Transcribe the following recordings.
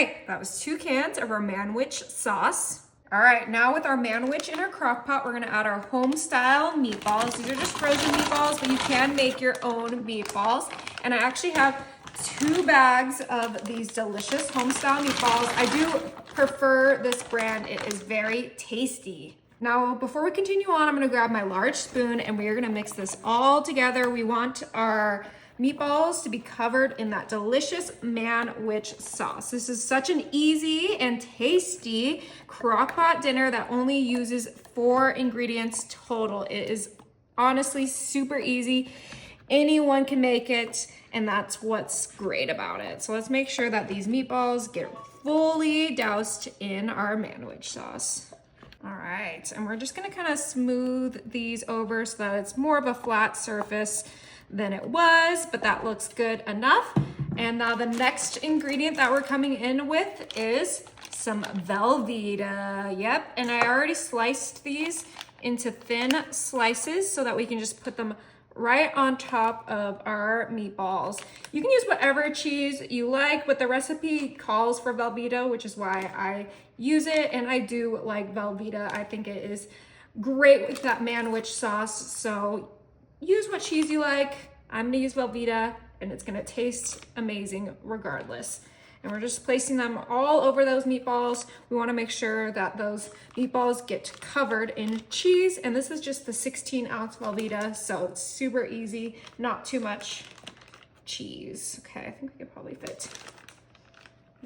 right, that was 2 cans of our manwich sauce. All right, now with our manwich in our crock pot, we're gonna add our home style meatballs. These are just frozen meatballs, but you can make your own meatballs. And I actually have 2 bags of these delicious home style meatballs. I do prefer this brand. It is very tasty. Now, before we continue on, I'm gonna grab my large spoon and we are gonna mix this all together. We want our meatballs to be covered in that delicious manwich sauce. This is such an easy and tasty crock pot dinner that only uses 4 ingredients total. It is honestly super easy. Anyone can make it, and that's what's great about it. So let's make sure that these meatballs get fully doused in our manwich sauce. All right, and we're just gonna kind of smooth these over so that it's more of a flat surface than it was, but that looks good enough. And now the next ingredient that we're coming in with is some Velveeta. Yep, and I already sliced these into thin slices so that we can just put them right on top of our meatballs. You can use whatever cheese you like, but the recipe calls for Velveeta, which is why I use it, and I do like Velveeta. I think it is great with that manwich sauce, so use what cheese you like. I'm gonna use Velveeta, and it's gonna taste amazing regardless. And we're just placing them all over those meatballs. We wanna make sure that those meatballs get covered in cheese. And this is just the 16-ounce Velveeta, so it's super easy, not too much cheese. Okay, I think we could probably fit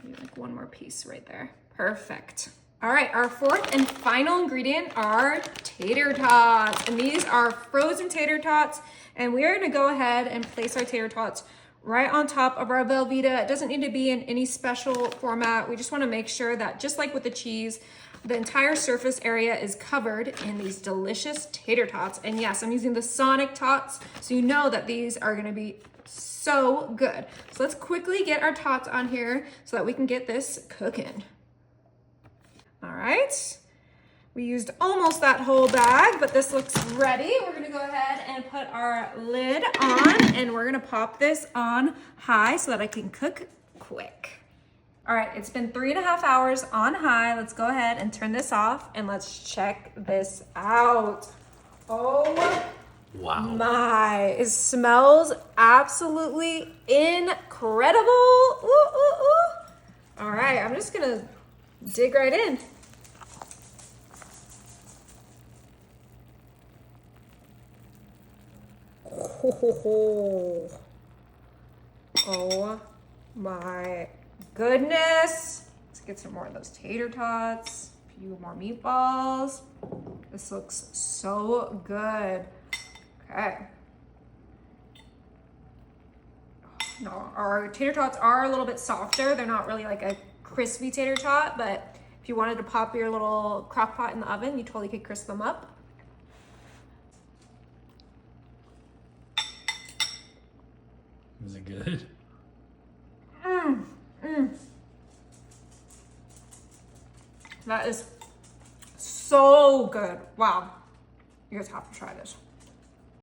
maybe like 1 more piece right there. Perfect. All right, our 4th and final ingredient are tater tots. And these are frozen tater tots. And we are gonna go ahead and place our tater tots right on top of our Velveeta. It doesn't need to be in any special format. We just wanna make sure that just like with the cheese, the entire surface area is covered in these delicious tater tots. And yes, I'm using the Sonic tots, so you know that these are gonna be so good. So let's quickly get our tots on here so that we can get this cooking. All right, we used almost that whole bag, but this looks ready. We're gonna go ahead and put our lid on, and we're gonna pop this on high so that I can cook quick. All right, it's been 3.5 hours on high. Let's go ahead and turn this off, and let's check this out. Oh wow. My, it smells absolutely incredible. Ooh, ooh, ooh. All right, I'm just gonna dig right in. Oh my goodness. Let's get some more of those tater tots, a few more meatballs. This looks so good. Okay. No, our tater tots are a little bit softer. They're not really like a crispy tater tot, but if you wanted to pop your little crock pot in the oven, you totally could crisp them up. Is it good? That is so good. Wow. You guys have to try this.